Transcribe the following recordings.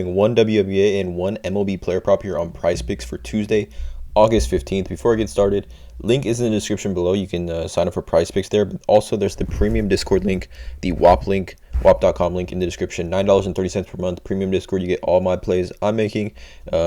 One WNBA and one MLB player prop here on PrizePicks for Tuesday, August 15th. Before I get started, link is in the description below. You can sign up for PrizePicks there. But also, there's the premium Discord link, the WAP link, WAP.com link in the description. $9.30 per month. Premium Discord, you get all my plays I'm making.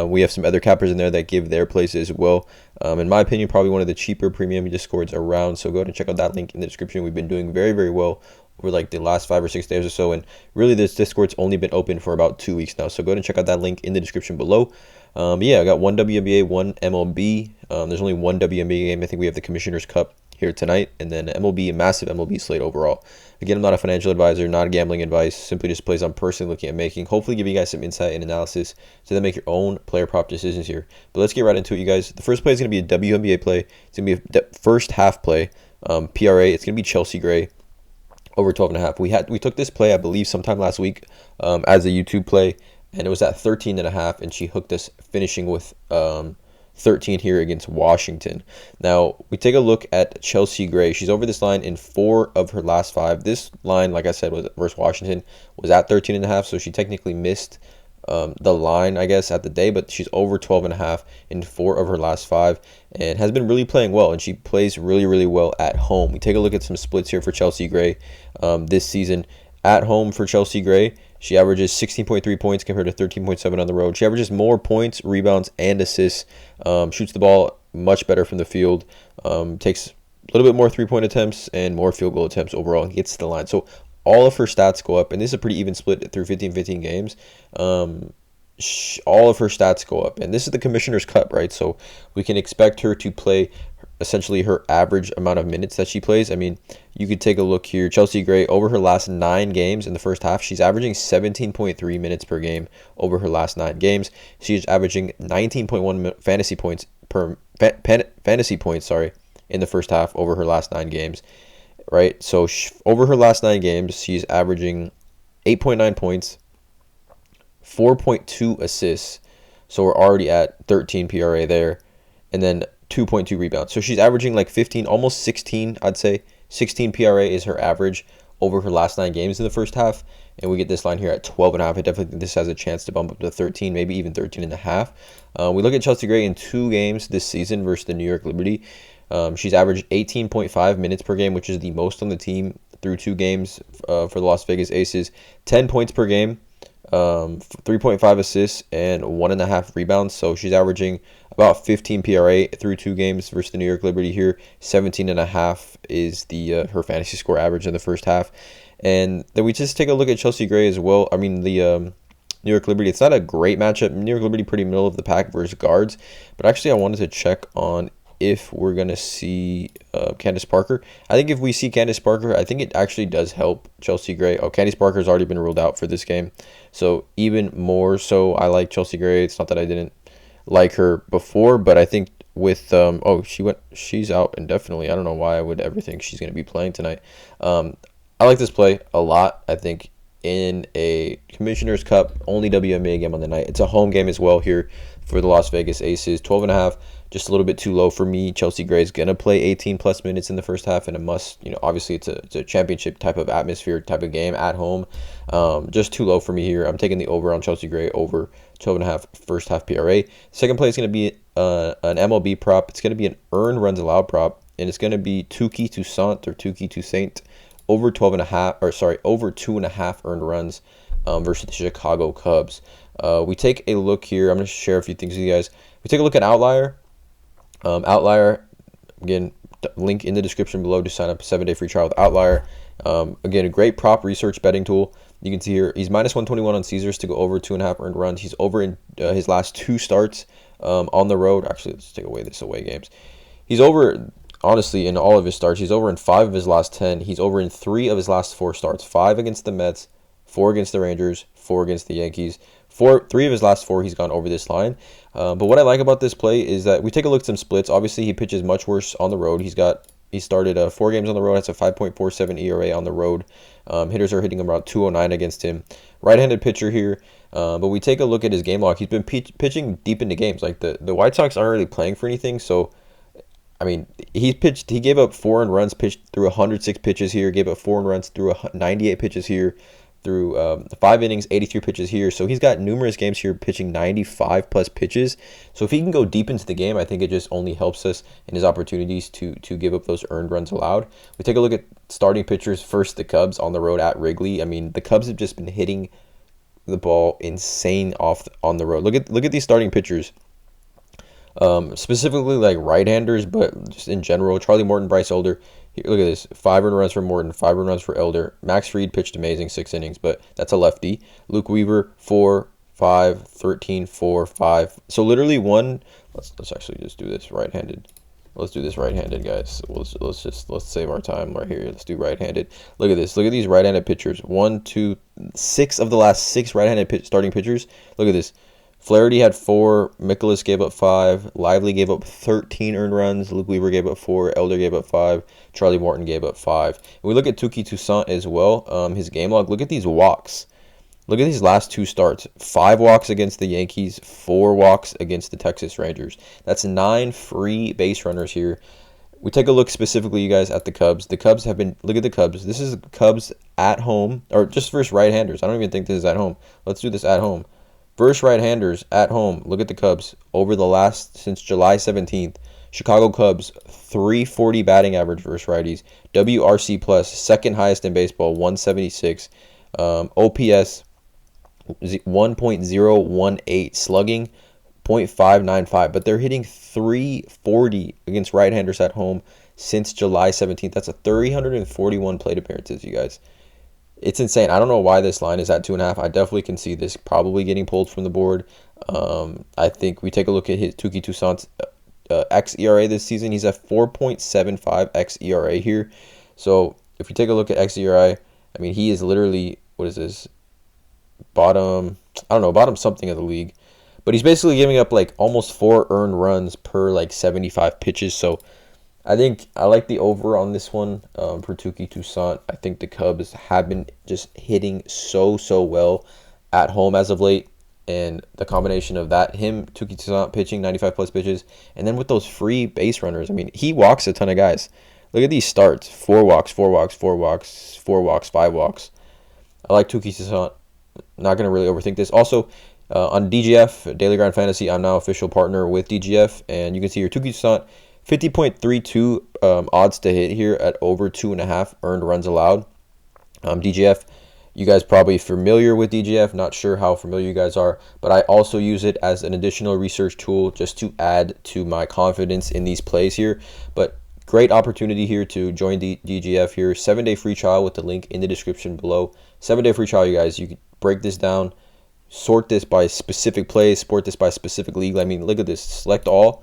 We have some other cappers in there that give their plays as well. In my opinion, probably one of the cheaper premium Discords around. So go ahead and check out that link in the description. We've been doing very, very well over like the last 5 or 6 days or so, and really this Discord's only been open for about 2 weeks now, so go ahead and check out that link in the description below. Yeah, I got one WNBA, one MLB. There's only one WNBA game. I think we have the Commissioner's Cup here tonight, and then MLB, a massive MLB slate overall. Again, I'm not a financial advisor, not gambling advice, simply just plays I'm personally looking at making. Hopefully give you guys some insight and analysis to then make your own player prop decisions here. But let's get right into it, you guys. The first play is going to be a WNBA play. It's going to be a first half play, PRA. It's going to be Chelsea Gray over 12.5. We took this play, I believe, sometime last week as a YouTube play, and it was at 13.5, and she hooked us finishing with 13 here against Washington. Now we take a look at Chelsea Gray. She's over this line in 4 of her last 5. This line, like I said, was versus Washington, was at 13.5, so she technically missed the line, I guess, at the day, but she's over 12.5 in 4 of her last 5 and has been really playing well, and she plays really, really well at home. We take a look at some splits here for Chelsea Gray this season. At home for Chelsea Gray, she averages 16.3 points compared to 13.7 on the road. She averages more points, rebounds, and assists, shoots the ball much better from the field, takes a little bit more three-point attempts and more field goal attempts overall, and gets to the line. So all of her stats go up, and this is a pretty even split through 15 games. All of her stats go up, and this is the Commissioner's Cup, right? So we can expect her to play essentially her average amount of minutes that she plays. I mean, you could take a look here. Chelsea Gray, over her last 9 games in the first half, she's averaging 17.3 minutes per game over her last 9 games. She's averaging 19.1 fantasy points in the first half over her last 9 games. Right, so over her last 9 games, she's averaging 8.9 points, 4.2 assists. So we're already at 13 PRA there, and then 2.2 rebounds. So she's averaging like 15, almost 16, I'd say. 16 PRA is her average over her last 9 games in the first half, and we get this line here at 12.5. I definitely think this has a chance to bump up to 13, maybe even 13.5. We look at Chelsea Gray in 2 games this season versus the New York Liberty. She's averaged 18.5 minutes per game, which is the most on the team through 2 games for the Las Vegas Aces. 10 points per game, 3.5 assists, and 1.5 rebounds. So she's averaging about 15 PRA through 2 games versus the New York Liberty here. 17.5 is the her fantasy score average in the first half. And then we just take a look at Chelsea Gray as well. I mean, the New York Liberty, it's not a great matchup. New York Liberty pretty middle of the pack versus guards. But actually, I wanted to check on if we're going to see Candace Parker. I think if we see Candace Parker, I think it actually does help Chelsea Gray. Oh, Candace Parker's already been ruled out for this game. So even more so, I like Chelsea Gray. It's not that I didn't like her before, but I think with she's out indefinitely. I don't know why I would ever think she's going to be playing tonight. I like this play a lot. I think in a Commissioner's Cup, only WNBA game on the night. It's a home game as well here for the Las Vegas Aces. 12.5, just a little bit too low for me. Chelsea Gray is going to play 18 plus minutes in the first half, and it must, obviously it's a championship type of atmosphere, type of game at home. Just too low for me here. I'm taking the over on Chelsea Gray, over 12.5 first half PRA. Second play is going to be an MLB prop. It's going to be an earned runs allowed prop, and it's going to be Tuki Toussaint or Tuki Toussaint over 2.5 earned runs versus the Chicago Cubs. We take a look here. I'm going to share a few things with you guys. We take a look at Outlier. Outlier, again, link in the description below to sign up a 7-day free trial with Outlier. Again, a great prop research betting tool. You can see here he's minus 121 on Caesars to go over 2.5 earned runs. He's over in his last 2 starts on the road. Actually, let's take away this away games. He's over, honestly, in all of his starts. He's over in 5 of his last 10. He's over in 3 of his last 4 starts. 5 against the Mets, 4 against the Rangers, 4 against the Yankees. 3 of his last 4, he's gone over this line. But what I like about this play is that we take a look at some splits. Obviously, he pitches much worse on the road. He started 4 games on the road. Has a 5.47 ERA on the road. Hitters are hitting him around 209 against him. Right-handed pitcher here. But we take a look at his game log. He's been pitching deep into games. Like the White Sox aren't really playing for anything. So, I mean, he gave up 4 earned runs, pitched through 106 pitches here. Gave up 4 earned runs through 98 pitches here. through 5 innings, 83 pitches here. So he's got numerous games here pitching 95 plus pitches. So if he can go deep into the game, I think it just only helps us in his opportunities to give up those earned runs allowed. We take a look at starting pitchers. First, the Cubs on the road at Wrigley. I mean, the Cubs have just been hitting the ball insane on the road. Look at these starting pitchers. Specifically like right-handers, but just in general, Charlie Morton, Bryce Elder. Here, look at this. 5 earned runs for Morton, 5 earned runs for Elder. Max Fried pitched amazing, 6 innings, but that's a lefty. Luke Weaver, 4, 5, 13, 4, 5. So literally one. Let's actually just do this right-handed. Let's do this right-handed, guys. Let's save our time right here. Let's do right-handed. Look at this. Look at these right-handed pitchers. 1, 2, 6 of the last 6 right-handed starting pitchers. Look at this. Flaherty had 4, Mikolas gave up 5, Lively gave up 13 earned runs, Luke Weaver gave up 4, Elder gave up 5, Charlie Morton gave up 5. And we look at Touki Toussaint as well, his game log. Look at these walks. Look at these last 2 starts. 5 walks against the Yankees, 4 walks against the Texas Rangers. That's 9 free base runners here. We take a look specifically, you guys, at the Cubs. The Cubs have been, look at the Cubs. This is the Cubs at home, or just versus right-handers. I don't even think this is at home. Let's do this at home. Versus right-handers at home. Look at the Cubs. Over the last, since July 17th, Chicago Cubs, 340 batting average versus righties. WRC plus, second highest in baseball, 176. OPS, 1.018. Slugging, 0.595. But they're hitting 340 against right-handers at home since July 17th. That's a 341 plate appearances, you guys. It's insane. I don't know why this line is at 2.5. I definitely can see this probably getting pulled from the board. I think we take a look at his Touki Toussaint's xERA this season. He's at 4.75 xERA here. So if we take a look at xERA, I mean, he is literally, what is this? Bottom something of the league. But he's basically giving up like almost 4 earned runs per like 75 pitches. So I think I like the over on this one for Touki Toussaint. I think the Cubs have been just hitting so well at home as of late. And the combination of that, Touki Toussaint pitching 95 plus pitches, and then with those free base runners, I mean, he walks a ton of guys. Look at these starts. 4 walks, 4 walks, 4 walks, 4 walks, 5 walks. I like Touki Toussaint. Not going to really overthink this. Also, on DGF, Daily Grind Fantasy, I'm now official partner with DGF, and you can see here Touki Toussaint, 50.32 odds to hit here at over 2.5 earned runs allowed. DGF, you guys probably familiar with DGF. Not sure how familiar you guys are, but I also use it as an additional research tool just to add to my confidence in these plays here. But great opportunity here to join DGF here. 7-day free trial with the link in the description below. 7-day free trial, you guys. You can break this down, sort this by specific plays, sort this by specific league. I mean, look at this. Select all,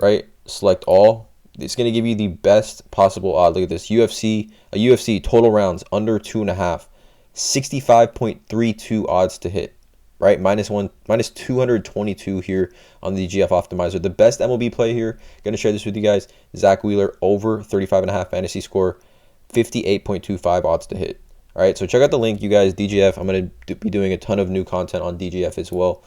right? Select all. It's going to give you the best possible odd. Look at this. UFC total rounds under 2.5. 65.32 odds to hit, right? Minus 222 here on the GF Optimizer. The best MLB play here, going to share this with you guys. Zach Wheeler over 35.5 fantasy score, 58.25 odds to hit. All right, so check out the link, you guys. DGF. I'm going to be doing a ton of new content on DGF as well.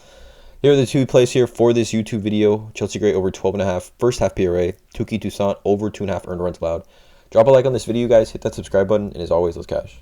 Here are the 2 plays here for this YouTube video. Chelsea Gray over 12.5 first half PRA. Touki Toussaint over 2.5 earned runs allowed. Drop a like on this video, guys. Hit that subscribe button, and as always, let's cash.